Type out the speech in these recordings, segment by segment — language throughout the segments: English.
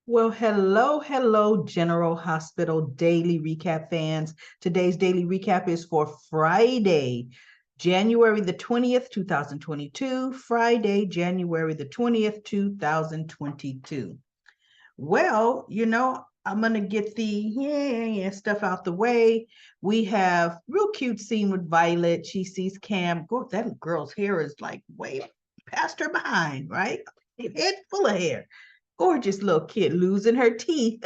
Well, hello, General Hospital Daily Recap fans. Today's daily recap is for Friday, January the 20th, 2022. Friday, January the 20th, 2022. Well, I'm going to get the stuff out the way. We have real cute scene with Violet. She sees Cam. That girl's hair is like way past her behind, right? Head full of hair. Gorgeous little kid losing her teeth.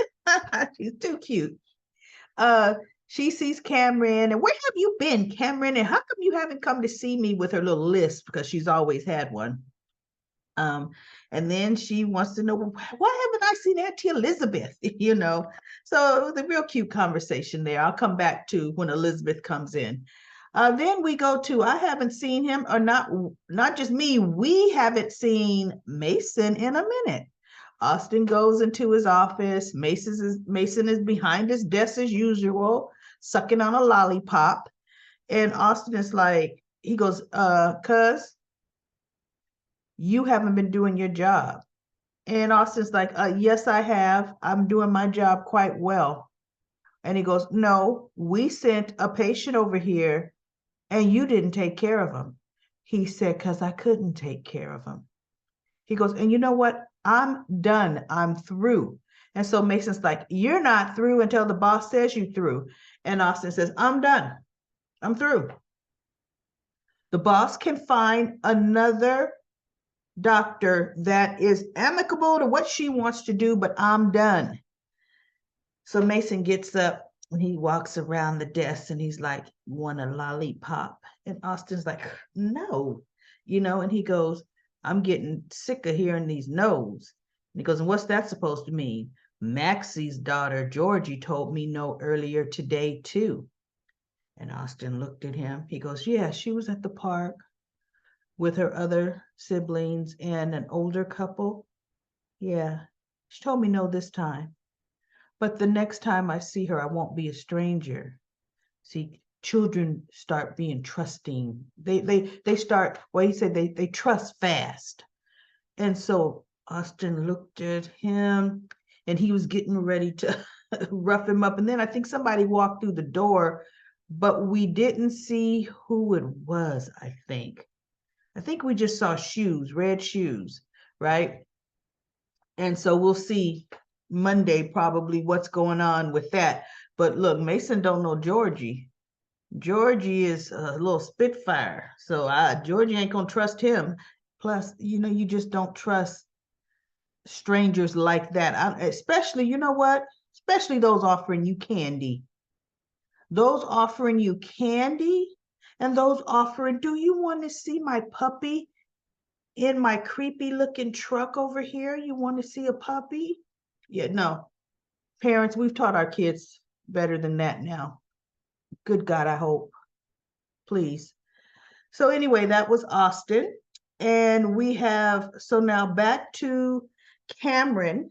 She's too cute. Uh, she sees Cameron, and where have you been, Cameron? And how come you haven't come to see me with her little list? Because she's always had one. Um, and then she wants to know, well, why haven't I seen Auntie Elizabeth? So the real cute conversation there. I'll come back to when Elizabeth comes in. Then we go to I haven't seen him, or not just me. We haven't seen Mason in a minute. Austin goes into his office. Mason is behind his desk as usual, sucking on a lollipop. And Austin is like, he goes, cuz you haven't been doing your job. And Austin's like, yes, I have. I'm doing my job quite well. And he goes, no, we sent a patient over here and you didn't take care of him. He said, because I couldn't take care of him. He goes, and you know what? I'm done. I'm through. And so Mason's like, you're not through until the boss says you through. And Austin says, I'm done. I'm through. The boss can find another doctor that is amicable to what she wants to do, but I'm done. So Mason gets up and he walks around the desk and he's like, want a lollipop? And Austin's like, no, and he goes, I'm getting sick of hearing these no's. And he goes, and what's that supposed to mean? Maxie's daughter, Georgie, told me no earlier today, too. And Austin looked at him. He goes, yeah, she was at the park with her other siblings and an older couple. Yeah, she told me no this time. But the next time I see her, I won't be a stranger. See, children start being trusting. They start, well, he said they trust fast. And so Austin looked at him and he was getting ready to rough him up. And then I think somebody walked through the door, but we didn't see who it was, I think. I think we just saw shoes, red shoes, right? And so we'll see Monday probably what's going on with that. But look, Mason don't know Georgie. Georgie is a little spitfire. So Georgie ain't gonna trust him. Plus, you just don't trust strangers like that. Especially, you know what? Especially those offering you candy. Those offering you candy and those offering, do you want to see my puppy in my creepy looking truck over here? You want to see a puppy? Yeah, no. Parents, we've taught our kids better than that now. Good God, I hope. Please. So anyway, that was Austin. And so now back to Cameron.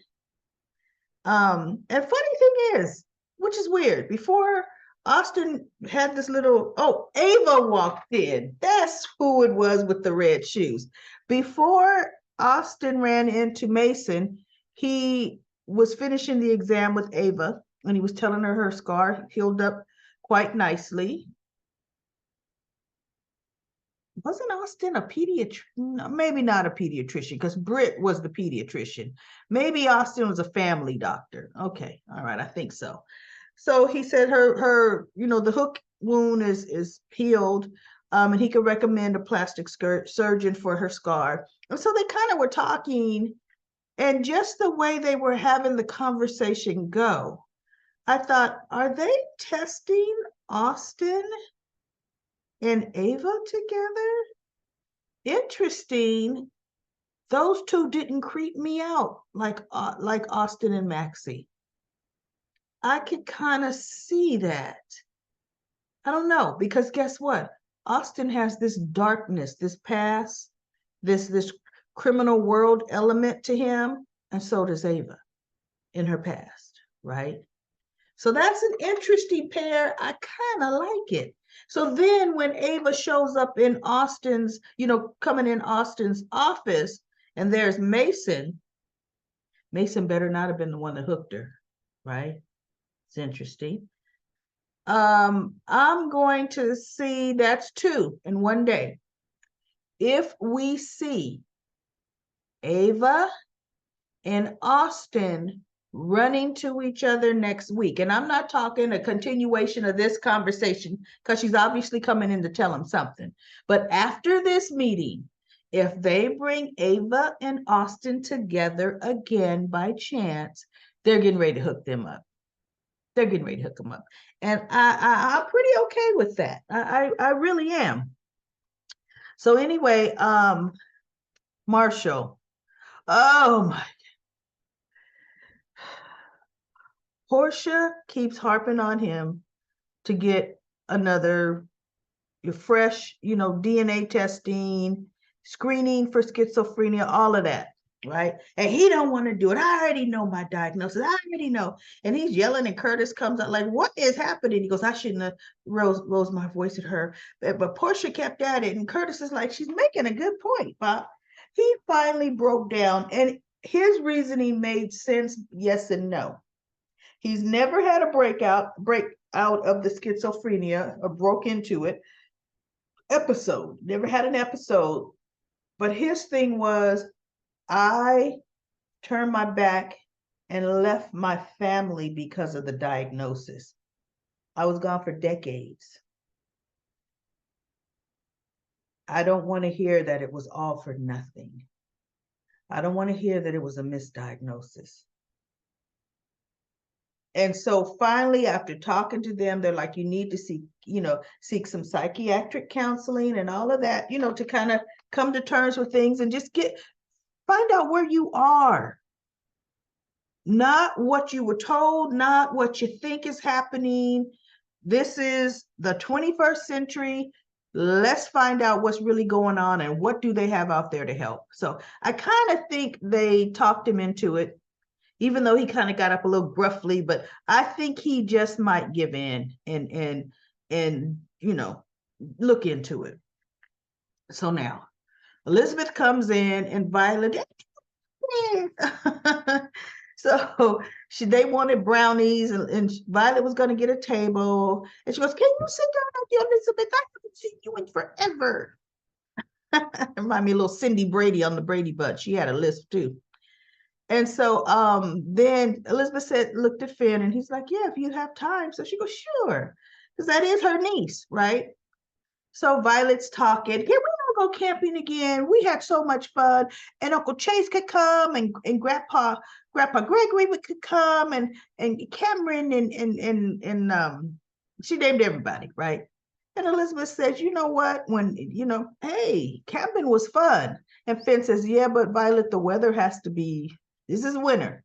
And funny thing is, which is weird, before Austin had this Ava walked in. That's who it was with the red shoes. Before Austin ran into Mason, he was finishing the exam with Ava and he was telling her scar healed up quite nicely. Wasn't Austin a pediatrician? No, maybe not a pediatrician, because Britt was the pediatrician. Maybe Austin was a family doctor. Okay, all right, I think so. So he said the hook wound is healed, and he could recommend a plastic surgeon for her scar. And so they kind of were talking, and just the way they were having the conversation go, I thought, are they testing Austin and Ava together? Interesting. Those two didn't creep me out like Austin and Maxie. I could kind of see that. I don't know, because guess what? Austin has this darkness, this past, this criminal world element to him, and so does Ava in her past, right? So that's an interesting pair. I kind of like it. So then when Ava shows up in coming in Austin's office, and there's Mason, Mason better not have been the one that hooked her, right? It's interesting. I'm going to see that's 2 in one day. If we see Ava and Austin running to each other next week, and I'm not talking a continuation of this conversation because she's obviously coming in to tell him something, but after this meeting, if they bring Ava and Austin together again by chance, they're getting ready to hook them up. They're getting ready to hook them up. And I'm pretty okay with that. I really am. So anyway, Marshall. Oh my. Portia keeps harping on him to get another fresh, DNA testing, screening for schizophrenia, all of that, right? And he don't want to do it. I already know my diagnosis. I already know. And he's yelling, and Curtis comes out like, what is happening? He goes, I shouldn't have rose my voice at her. But Portia kept at it. And Curtis is like, she's making a good point, Bob. He finally broke down, and his reasoning made sense, yes and no. He's never had a break out of the schizophrenia or broke into it episode, never had an episode. But his thing was, I turned my back and left my family because of the diagnosis. I was gone for decades. I don't want to hear that it was all for nothing. I don't want to hear that it was a misdiagnosis. And so finally, after talking to them, they're like, you need to seek some psychiatric counseling and all of that, to kind of come to terms with things and just find out where you are. Not what you were told, not what you think is happening. This is the 21st century. Let's find out what's really going on and what do they have out there to help. So I kind of think they talked him into it, even though he kind of got up a little gruffly, but I think he just might give in and look into it. So now Elizabeth comes in and Violet. So they wanted brownies, and Violet was going to get a table, and she goes, "Can you sit down with you, Elizabeth? I haven't seen you in forever." Remind me a little Cindy Brady on the Brady Bunch. She had a list too. And so then Elizabeth looked at Finn, and he's like, yeah, if you have time. So she goes, sure, because that is her niece, right? So Violet's talking, can we all go camping again? We had so much fun. And Uncle Chase could come, and Grandpa Gregory could come, and Cameron, and she named everybody, right? And Elizabeth says, you know what? Hey, camping was fun. And Finn says, yeah, but Violet, the weather has to be, this is winter.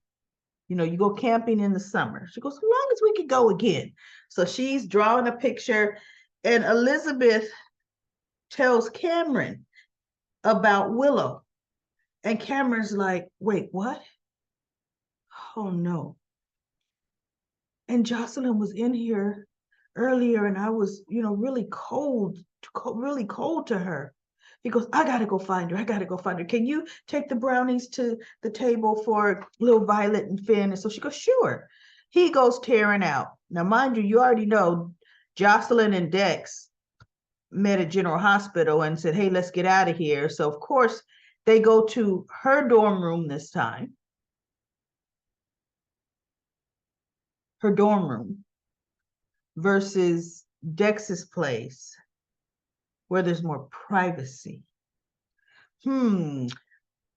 You go camping in the summer. She goes, as long as we could go again. So she's drawing a picture, and Elizabeth tells Cameron about Willow. And Cameron's like, wait, what? Oh no. And Jocelyn was in here earlier, and I was, really cold to her. He goes, I gotta go find her. Can you take the brownies to the table for little Violet and Finn? And so she goes, sure. He goes tearing out. Now, mind you already know Jocelyn and Dex met at General Hospital and said, hey, let's get out of here. So of course they go to her dorm room this time. Her dorm room versus Dex's place, where there's more privacy. Dorm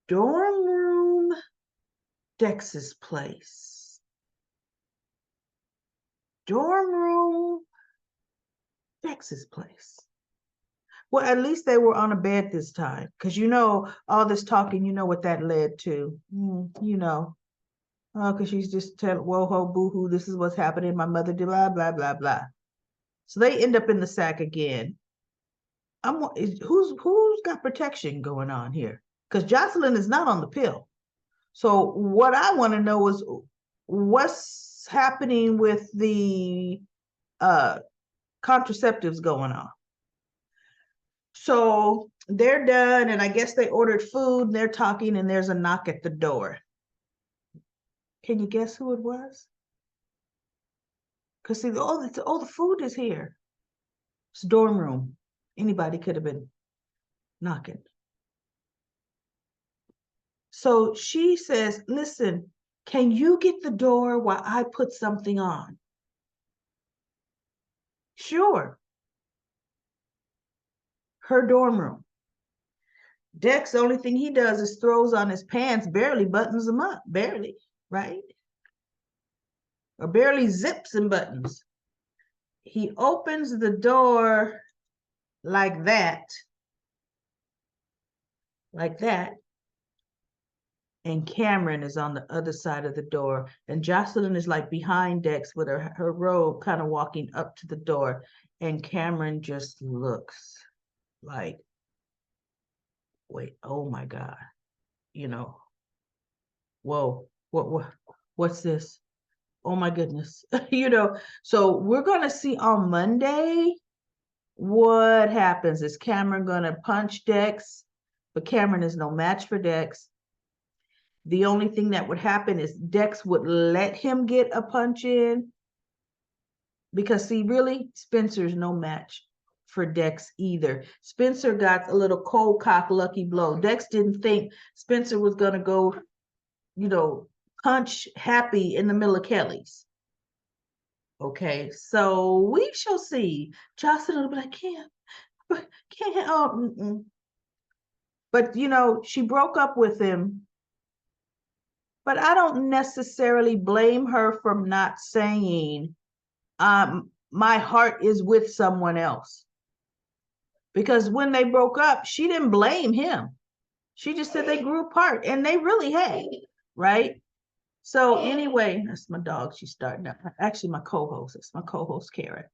room, Dex's place. Dorm room, Dex's place. Well, at least they were on a bed this time, because all this talking, what that led to. Because she's just telling, whoa, ho, boo hoo, this is what's happening. My mother did blah, blah, blah, blah. So they end up in the sack again. Who's got protection going on here? Because Jocelyn is not on the pill. So what I want to know is what's happening with the contraceptives going on. So they're done, and I guess they ordered food, and they're talking, and there's a knock at the door. Can you guess who it was? Because see, the food is here. It's dorm room. Anybody could have been knocking. So she says, listen, can you get the door while I put something on? Sure. Her dorm room. Dex, the only thing he does is throws on his pants, barely buttons them up, barely, right? Or barely zips and buttons. He opens the door like that, and Cameron is on the other side of the door, and Jocelyn is like behind Dex with her robe kind of walking up to the door, and Cameron just looks like, wait, oh my God, you know, whoa, what's this? Oh my goodness, you know. So we're gonna see on Monday what happens. Is Cameron gonna punch Dex? But Cameron is no match for Dex. The only thing that would happen is Dex would let him get a punch in, because see, really, Spencer's no match for Dex either. Spencer got a little cold cock lucky blow. Dex didn't think Spencer was gonna go, you know, punch Happy in the middle of Kelly's. Okay, so we shall see. Jocelyn will be like, can't, oh, but you know, she broke up with him. But I don't necessarily blame her for not saying, my heart is with someone else. Because when they broke up, she didn't blame him. She just said they grew apart, and they really had, right? So anyway, that's my dog. She's starting up. Actually, my co-host. It's my co-host, Karen.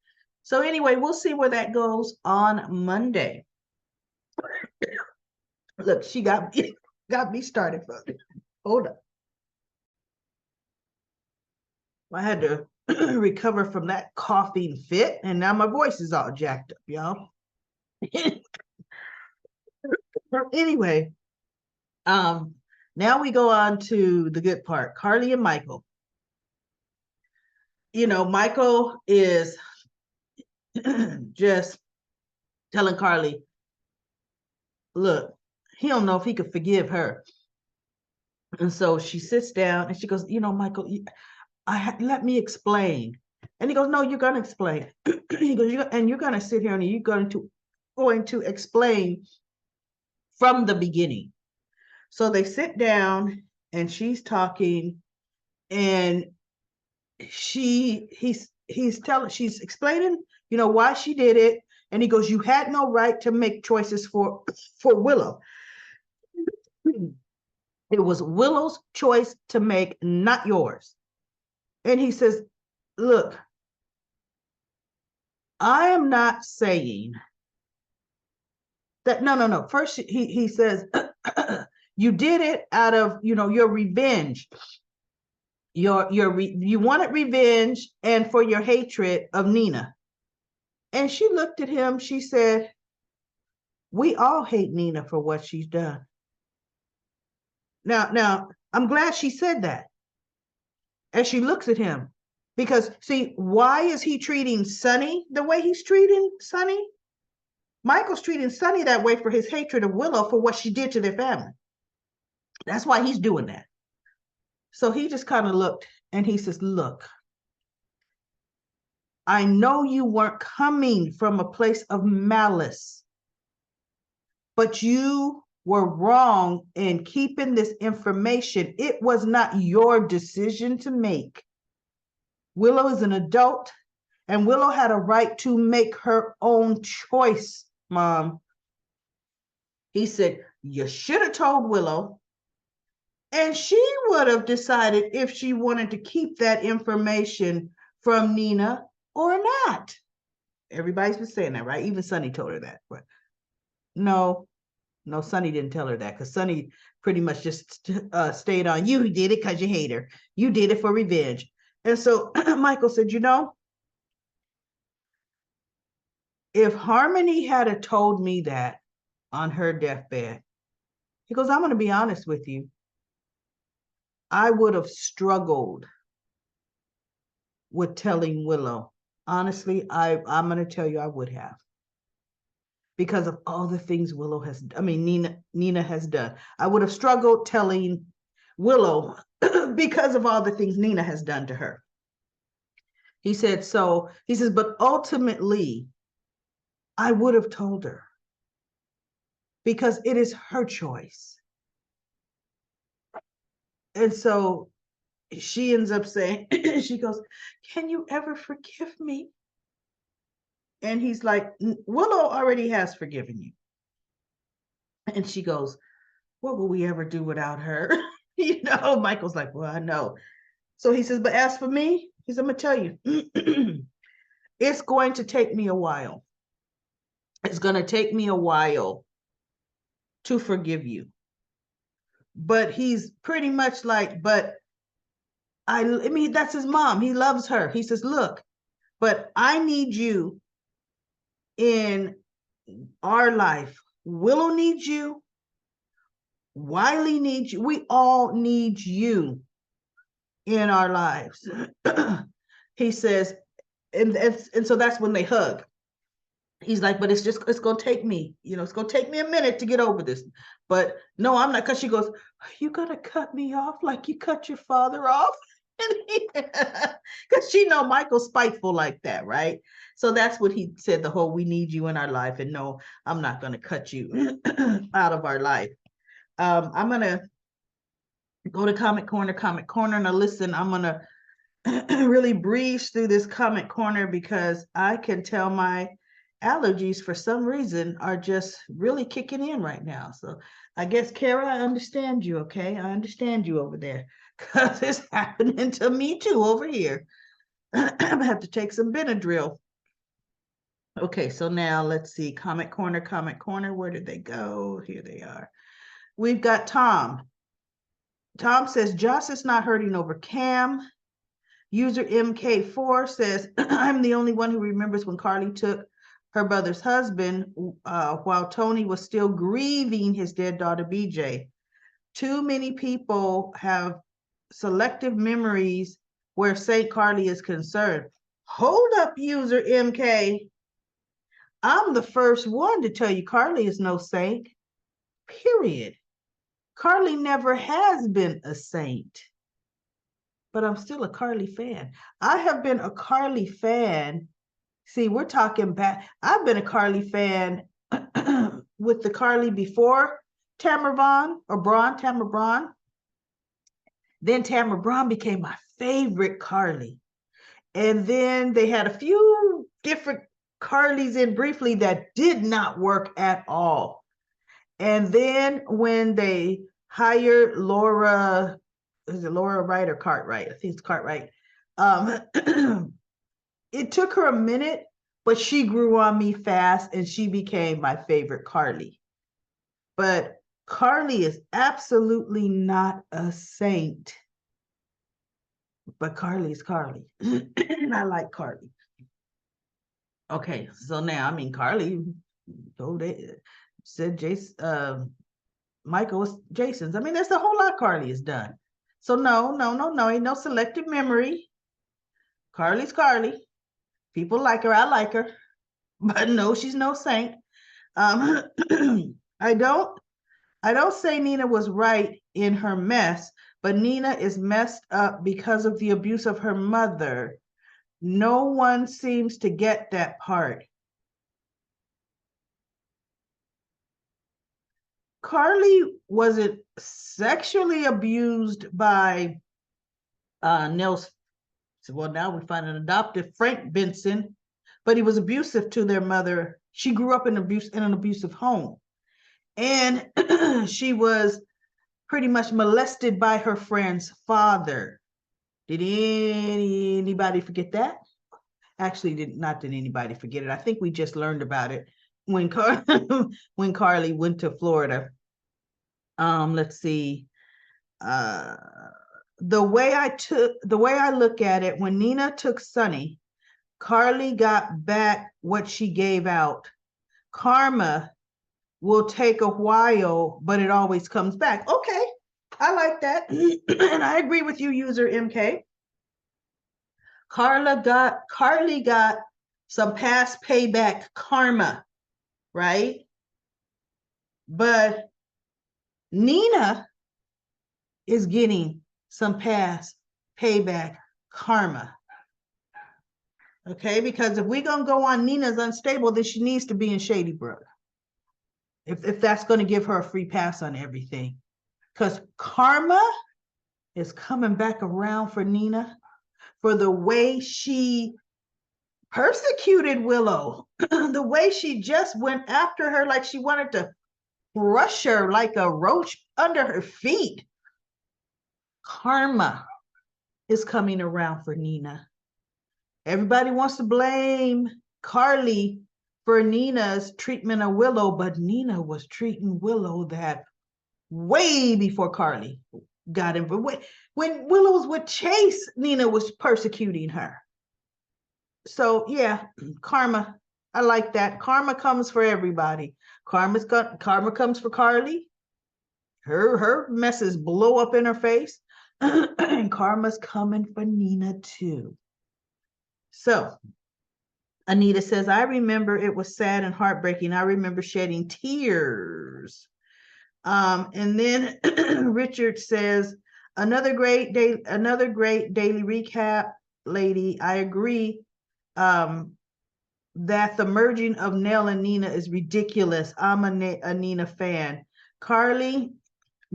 So anyway, we'll see where that goes on Monday. Look, she got me started. Hold up. I had to recover from that coughing fit, and now my voice is all jacked up, y'all. Anyway, now we go on to the good part. Carly and Michael. You know, Michael is just telling Carly, look, he don't know if he could forgive her. And so she sits down and she goes, you know, Michael, let me explain. And he goes, no, you're going to explain. He goes, and you're going to sit here and you're going to explain from the beginning. So they sit down and she's talking, and she's explaining, you know, why she did it. And he goes, you had no right to make choices for Willow. It was Willow's choice to make, not yours. And he says, look, I am not saying that, no. First, he says, you did it out of, you know, your revenge. You wanted revenge and for your hatred of Nina. And she looked at him, she said, we all hate Nina for what she's done. Now, I'm glad she said that. And she looks at him, because see, why is he treating Sonny the way he's treating Sonny? Michael's treating Sonny that way for his hatred of Willow for what she did to their family. That's why he's doing that. So he just kind of looked and he says, look, I know you weren't coming from a place of malice, but you were wrong in keeping this information. It was not your decision to make. Willow is an adult, and Willow had a right to make her own choice, Mom. He said, you should have told Willow, and she would have decided if she wanted to keep that information from Nina or not. Everybody's been saying that, right? Even Sonny told her that. But no, Sonny didn't tell her that, because Sonny pretty much just stayed on, you did it because you hate her. You did it for revenge. And so Michael said, you know, if Harmony had told me that on her deathbed, he goes, I'm going to be honest with you. I would have struggled with telling Willow. Honestly, I'm going to tell you I would have. Because of all the things Nina has done. I would have struggled telling Willow because of all the things Nina has done to her. He says, but ultimately, I would have told her because it is her choice. And so she ends up saying, she goes, can you ever forgive me? And he's like, Willow already has forgiven you. And she goes, what will we ever do without her? Michael's like, well, I know. So he says, but as for me, he said, I'm going to tell you, it's going to take me a while. It's going to take me a while to forgive you. But he's pretty much like, but I mean, that's his mom. He loves her. He says, look, but I need you in our life. Willow needs you. Wiley needs you. We all need you in our lives. He says, and so that's when they hug. He's like, but it's going to take me, it's going to take me a minute to get over this. But no, I'm not. Because she goes, are you going to cut me off like you cut your father off? Because she know Michael's spiteful like that, right? So that's what he said, the whole, we need you in our life. And no, I'm not going to cut you out of our life. I'm going to go to Comment Corner. Now listen, I'm going to really breeze through this Comment Corner because I can tell my allergies for some reason are just really kicking in right now. So I guess, Kara, I understand you, okay? I understand you over there because it's happening to me too over here. I'm gonna have to take some Benadryl. Okay, so now let's see, Comment Corner, where did they go? Here they are. We've got Tom. Tom says, Joss is not hurting over Cam. User MK4 says, I'm the only one who remembers when Carly took her brother's husband while Tony was still grieving his dead daughter, BJ. Too many people have selective memories where St. Carly is concerned. Hold up, user MK. I'm the first one to tell you Carly is no saint, period. Carly never has been a saint, but I'm still a Carly fan. I have been a Carly fan. See, we're talking back. I've been a Carly fan with the Carly before Tamara Braun. Then Tamara Braun became my favorite Carly. And then they had a few different Carlys in briefly that did not work at all. And then when they hired Laura, is it Laura Wright or Cartwright? I think it's Cartwright. It took her a minute, but she grew on me fast and she became my favorite Carly. But Carly is absolutely not a saint. But Carly is Carly. And I like Carly. Okay, so now, Carly said Jason, Michael was Jason's. There's a whole lot Carly has done. So no, ain't no selective memory. Carly's Carly. People like her, I like her. But no, she's no saint. I don't say Nina was right in her mess, but Nina is messed up because of the abuse of her mother. No one seems to get that part. Carly wasn't sexually abused by Nels. Well, now we find an adoptive Frank Benson, but he was abusive to their mother. She grew up in an abusive home. And she was pretty much molested by her friend's father. Did anybody forget that? Actually, not did anybody forget it. I think we just learned about it when Carly went to Florida. Let's see. The way I look at it, when Nina took Sonny, Carly got back what she gave out. Karma will take a while, but it always comes back. Okay, I like that. And I agree with you, user MK. Carly got some past payback karma, right? But Nina is getting some past payback karma. Okay, because if we're gonna go on Nina's unstable, then she needs to be in Shady Brook. If that's gonna give her a free pass on everything. Because karma is coming back around for Nina for the way she persecuted Willow, the way she just went after her like she wanted to crush her like a roach under her feet. Karma is coming around for Nina. Everybody wants to blame Carly for Nina's treatment of Willow, but Nina was treating Willow that way before Carly got in. When Willow was with Chase, Nina was persecuting her. So yeah, karma. I like that. Karma comes for everybody. Karma comes for Carly. Her messes blow up in her face. And karma's coming for Nina too. So Anita says, I remember it was sad and heartbreaking. I remember shedding tears. And then Richard says, another great daily recap, lady. I agree that the merging of Nell and Nina is ridiculous. I'm a Nina fan. Carly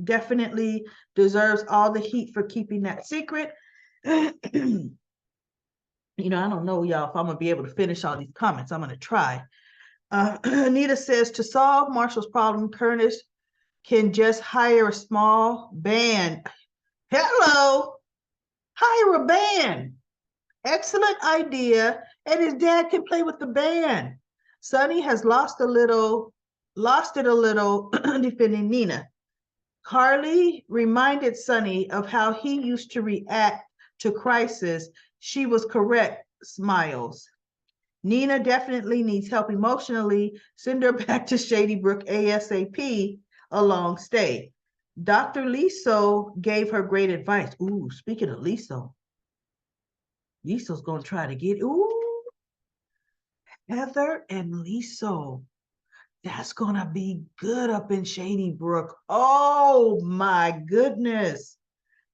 definitely deserves all the heat for keeping that secret. You know, I don't know, y'all, if I'm gonna be able to finish all these comments. I'm gonna try. Anita says, to solve Marshall's problem, Curtis can just hire a small band. Hello, hire a band. Excellent idea. And his dad can play with the band. Sonny has lost it a little defending Nina. Carly reminded Sonny of how he used to react to crisis. She was correct, smiles. Nina definitely needs help emotionally. Send her back to Shady Brook ASAP, a long stay. Dr. Liso gave her great advice. Ooh, speaking of Liso, Liso's going to try to get, Heather and Liso. That's going to be good up in Shady Brook. Oh my goodness.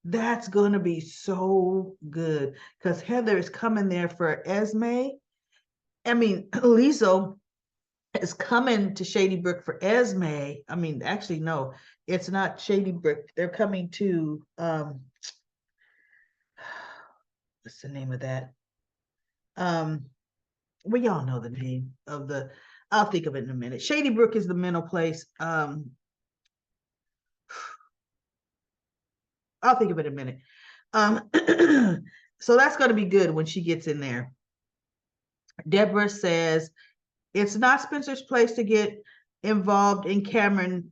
That's going to be so good because Heather is coming there for Esme. I mean, Liso is coming to Shady Brook for Esme. I mean, actually, no, it's not Shady Brook. They're coming to, what's the name of that? Well, y'all know the name of the, I'll think of it in a minute. Shady Brook is the mental place. I'll think of it in a minute. So that's going to be good when she gets in there. Deborah says, it's not Spencer's place to get involved in Cameron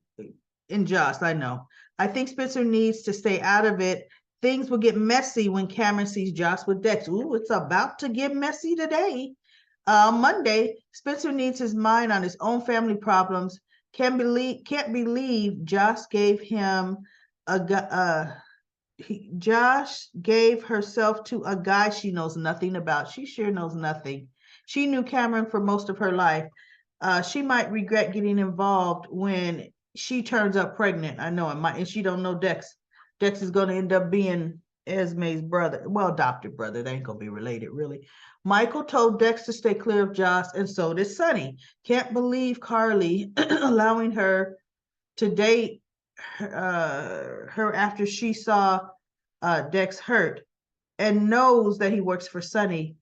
and Joss. I know. I think Spencer needs to stay out of it. Things will get messy when Cameron sees Joss with Dex. Ooh, it's about to get messy today. Monday, Spencer needs his mind on his own family problems. Can't believe Josh gave him Josh gave herself to a guy she knows nothing about. She sure knows nothing. She knew Cameron for most of her life. She might regret getting involved when she turns up pregnant. I know it might, and she don't know Dex. Dex is going to end up being Esme's brother. Well, adopted brother. They ain't going to be related, really. Michael told Dex to stay clear of Josh, and so did Sonny. Can't believe Carly allowing her to date her after she saw Dex hurt and knows that he works for Sonny.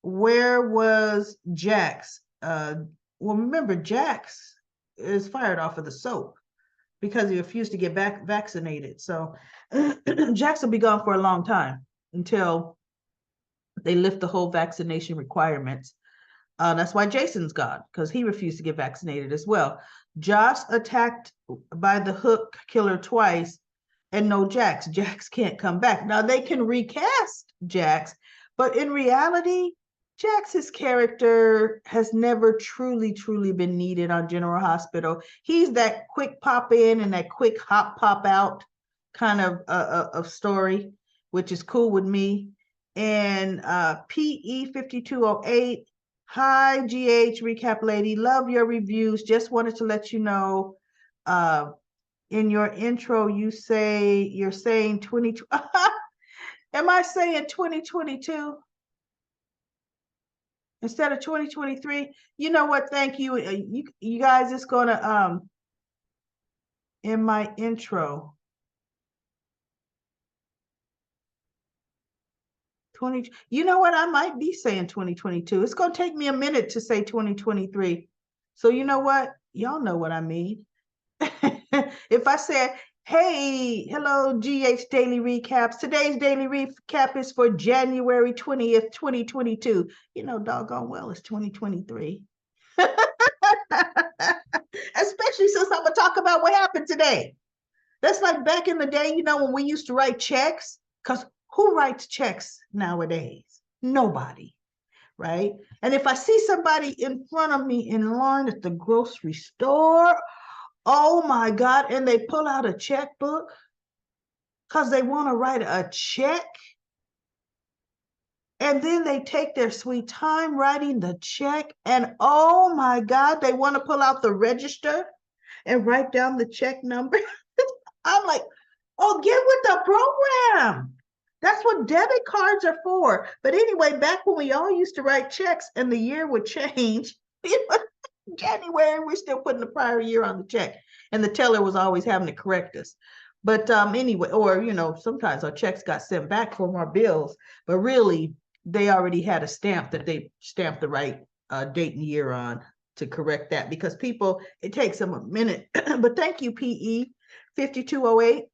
Where was Jax? Well, remember, Jax is fired off of the soap because he refused to get vaccinated. So Jax will be gone for a long time until they lift the whole vaccination requirements. That's why Jason's gone, because he refused to get vaccinated as well. Josh attacked by the Hook killer twice, and no Jax. Jax can't come back. Now they can recast Jax, but in reality, Jax's character has never truly been needed on General Hospital. He's that quick pop in and that quick hop pop out kind of story, which is cool with me. And PE 5208, hi GH recap lady, love your reviews. Just wanted to let you know, in your intro you're saying 20. Am I saying 2022 instead of 2023? You know what? Thank you. You guys, it's gonna in my intro 20. You know what? I might be saying 2022. It's gonna take me a minute to say 2023. So you know what? Y'all know what I mean. If I said, hey, hello, GH Daily Recaps. Today's Daily Recap is for January 20th, 2022. You know, doggone well, it's 2023. Especially since I'm going to talk about what happened today. That's like back in the day, you know, when we used to write checks, because who writes checks nowadays? Nobody, right? And if I see somebody in front of me in line at the grocery store, oh my God, and they pull out a checkbook because they want to write a check. And then they take their sweet time writing the check. And oh my God, they want to pull out the register and write down the check number. I'm like, oh, get with the program. That's what debit cards are for. But anyway, back when we all used to write checks and the year would change, January, we're still putting the prior year on the check. And the teller was always having to correct us. But anyway, or, you know, sometimes our checks got sent back from our bills, but really they already had a stamp that they stamped the right date and year on to correct that, because people, it takes them a minute. But thank you, PE 5208.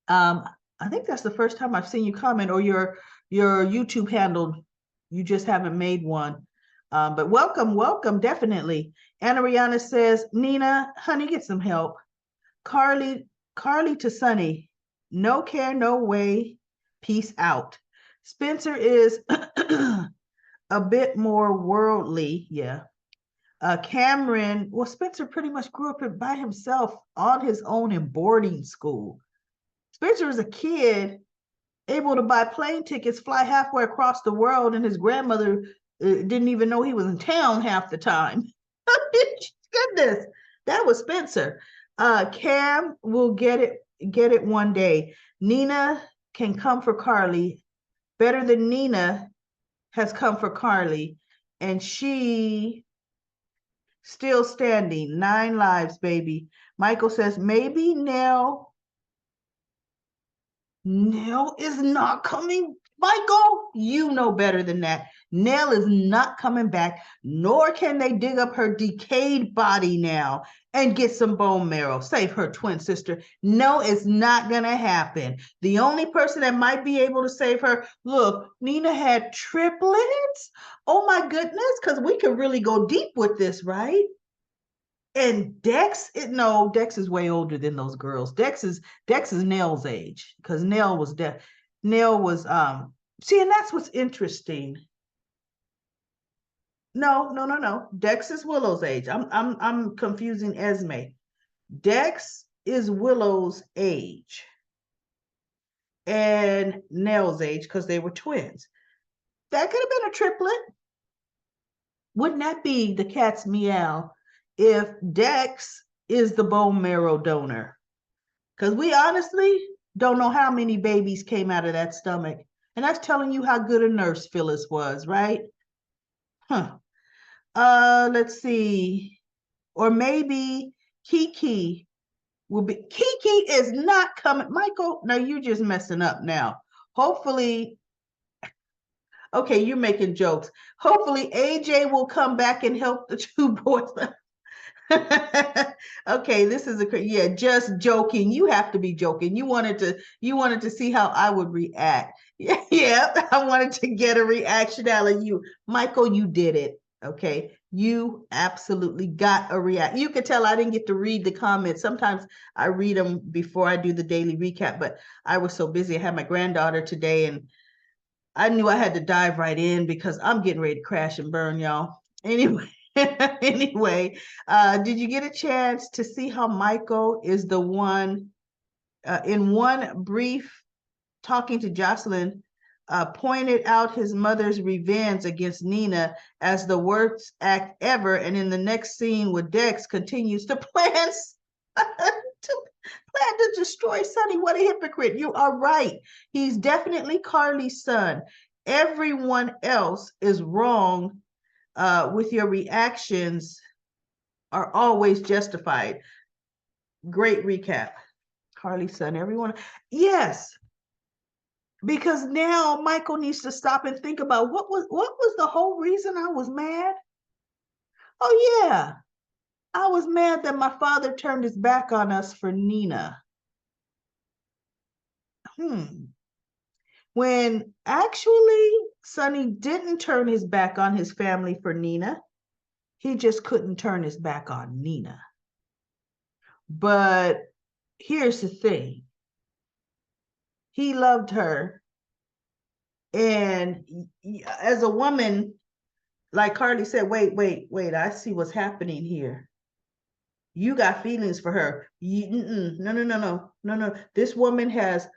I think that's the first time I've seen you comment, or your YouTube handle, you just haven't made one. But welcome, definitely. Anna Rihanna says, Nina, honey, get some help. Carly to Sunny, no care, no way, peace out. Spencer is a bit more worldly, yeah. Cameron, well, Spencer pretty much grew up by himself on his own in boarding school. Spencer was a kid able to buy plane tickets, fly halfway across the world, and his grandmother didn't even know he was in town half the time. Goodness, that was Spencer. Cam will get it one day. Nina can come for Carly. Better than Nina has come for Carly, and she still standing. 9 lives, baby. Michael says, maybe Nell is not coming. Michael, you know better than that. Nell is not coming back, nor can they dig up her decayed body now and get some bone marrow, save her twin sister. No, it's not going to happen. The only person that might be able to save her, look, Nina had triplets. Oh my goodness, because we could really go deep with this, right? And Dex, no, Dex is way older than those girls. Dex is Nell's age, because Nell was see, and that's what's interesting. No. Dex is Willow's age. I'm confusing Esme. Dex is Willow's age and Nell's age, because they were twins. That could have been a triplet. Wouldn't that be the cat's meow if Dex is the bone marrow donor? Because we honestly don't know how many babies came out of that stomach. And that's telling you how good a nurse Phyllis was, right? Huh. Let's see. Or maybe Kiki will be. Kiki is not coming. Michael, now you're just messing up now. Hopefully, okay, you're making jokes. Hopefully AJ will come back and help the 2 boys. Okay, this is just joking. You have to be joking. You wanted to see how I would react. Yeah, I wanted to get a reaction out of you. Michael, you did it. Okay, you absolutely got a react. You could tell I didn't get to read the comments. Sometimes I read them before I do the daily recap, but I was so busy. I had my granddaughter today, and I knew I had to dive right in because I'm getting ready to crash and burn, y'all. Anyway. Anyway, did you get a chance to see how Michael is the one in one brief talking to Jocelyn, pointed out his mother's revenge against Nina as the worst act ever, and in the next scene with Dex continues to plan to destroy Sonny. What a hypocrite. You are right. He's definitely Carly's son. Everyone else is wrong with your reactions are always justified. Great recap. Carly's son, everyone. Yes, because now Michael needs to stop and think about what was the whole reason I was mad? Oh yeah, I was mad that my father turned his back on us for Nina. When actually Sonny didn't turn his back on his family for Nina. He just couldn't turn his back on Nina. But here's the thing. He loved her. And as a woman, like Carly said, wait, I see what's happening here. You got feelings for her. No. This woman has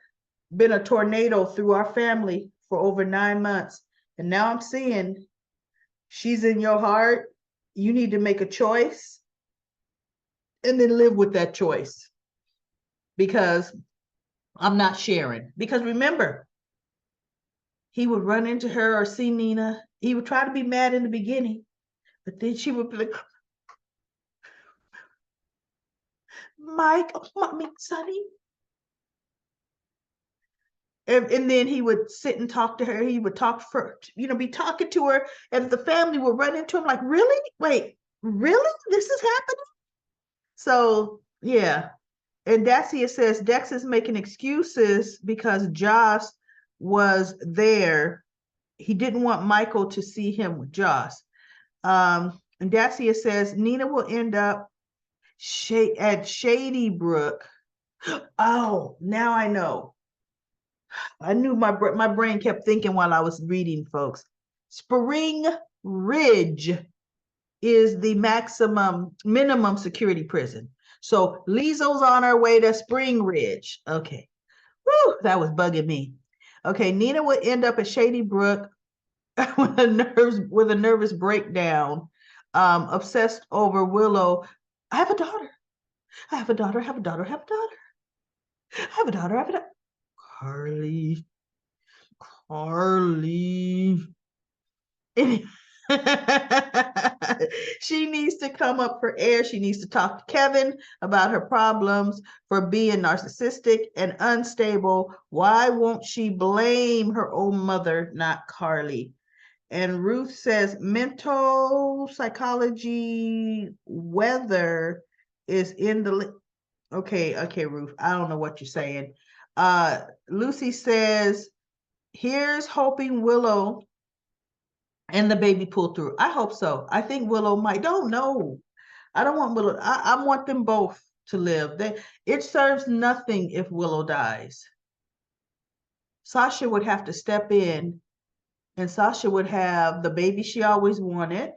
been a tornado through our family for over 9 months. And now I'm seeing she's in your heart. You need to make a choice and then live with that choice. Because I'm not sharing. Because remember, he would run into her or see Nina. He would try to be mad in the beginning, but then she would be like, Mike, mommy, Sonny. And then he would sit and talk to her. He would talk for, be talking to her. And the family would run into him like, really? Wait, really? This is happening? So, yeah. And Dacia says Dex is making excuses because Joss was there. He didn't want Michael to see him with Joss. And Dacia says Nina will end up at Shady Brook. Oh, now I know. I knew my brain kept thinking while I was reading, folks. Spring Ridge is the minimum security prison. So Lizo's on her way to Spring Ridge. Okay. Woo, that was bugging me. Okay, Nina would end up at Shady Brook with a nervous breakdown, obsessed over Willow. I have a daughter. I have a daughter. I have a daughter. I have a daughter. I have a daughter. I have a daughter. Carly. She needs to come up for air. She needs to talk to Kevin about her problems for being narcissistic and unstable. Why won't she blame her own mother, not Carly? And Ruth says mental psychology weather is in the okay, Ruth. I don't know what you're saying. Lucy says, here's hoping Willow and the baby pull through. I hope so. I think Willow might. Don't know. I don't want Willow. I want them both to live. It serves nothing if Willow dies. Sasha would have to step in, and Sasha would have the baby she always wanted,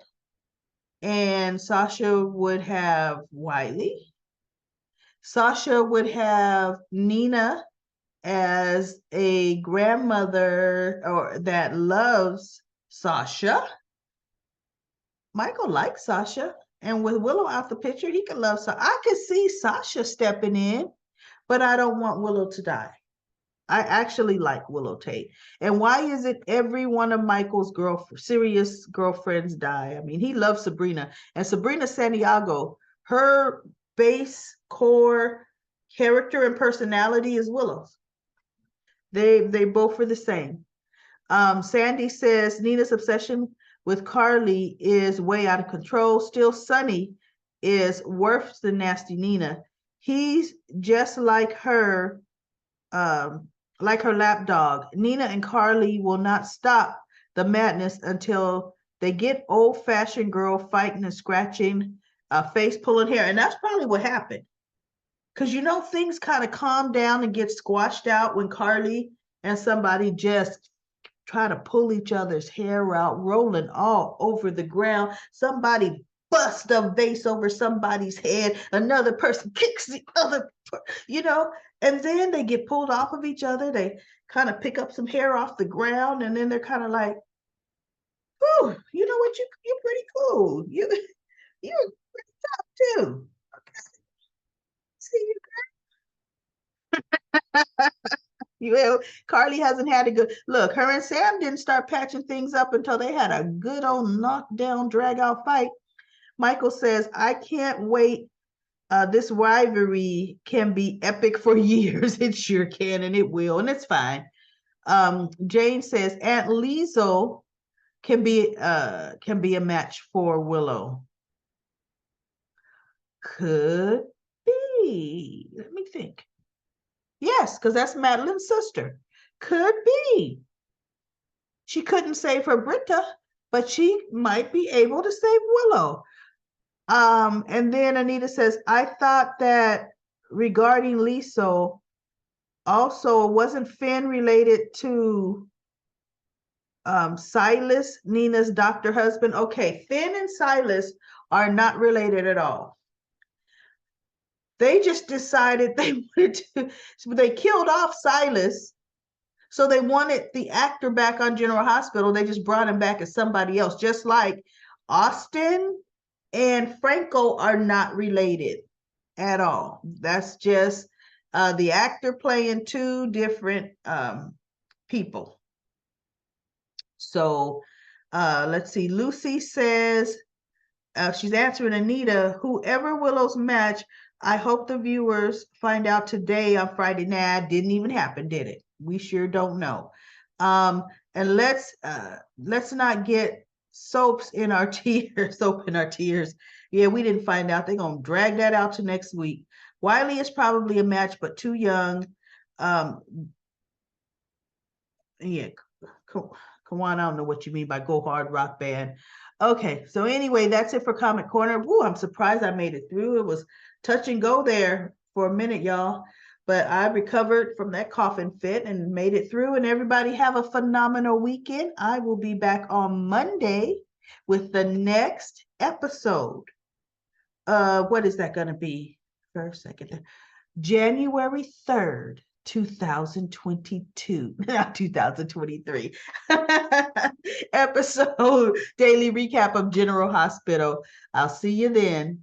and Sasha would have Wiley. Sasha would have Nina as a grandmother or that loves Sasha. Michael likes Sasha, and with Willow out the picture, he could love Sasha. I could see Sasha stepping in, but I don't want Willow to die. I actually like Willow Tate. And why is it every one of Michael's serious girlfriends die? I mean, he loves Sabrina, and Sabrina Santiago, her base core character and personality is Willow's. They both are the same. Sandy says Nina's obsession with Carly is way out of control. Still, Sonny is worse than nasty Nina. He's just like her lapdog. Nina and Carly will not stop the madness until they get old-fashioned girl fighting and scratching, face pulling hair. And that's probably what happened. Because things kind of calm down and get squashed out when Carly and somebody just try to pull each other's hair out, rolling all over the ground. Somebody busts a vase over somebody's head. Another person kicks the other, And then they get pulled off of each other. They kind of pick up some hair off the ground, and then they're kind of like, "Oh, you know what? You're pretty cool. You're pretty tough too. Okay, see you." You know, Carly hasn't had a good look. Her and Sam didn't start patching things up until they had a good old knockdown, drag out fight. Michael says, I can't wait. This rivalry can be epic for years. It sure can, and it will, and it's fine. Jane says Aunt Liesel can be a match for Willow. Could be. Let me think. Yes, because that's Madeline's sister. Could be. She couldn't save her Britta, but she might be able to save Willow. And then Anita says, I thought that regarding Liesel, also wasn't Finn related to Silas, Nina's doctor husband? Okay, Finn and Silas are not related at all. They just decided they wanted to, so they killed off Silas. So they wanted the actor back on General Hospital. They just brought him back as somebody else, just like Austin and Franco are not related at all. That's just the actor playing two different people. So let's see. Lucy says, she's answering Anita, whoever Willow's match, I hope the viewers find out today on Friday. Nah, didn't even happen, did it? We sure don't know. And let's not get soaps in our tears, soap in our tears. Yeah, we didn't find out. They're gonna drag that out to next week. Wiley is probably a match, but too young. Yeah, Kawan, I don't know what you mean by Go Hard Rock Band. Okay, so anyway, that's it for Comic Corner. Woo, I'm surprised I made it through. It was touch and go there for a minute, y'all. But I recovered from that coughing fit and made it through. And everybody have a phenomenal weekend. I will be back on Monday with the next episode. What is that going to be? First, second, January 3rd. 2022, not 2023 episode, daily recap of General Hospital. I'll see you then.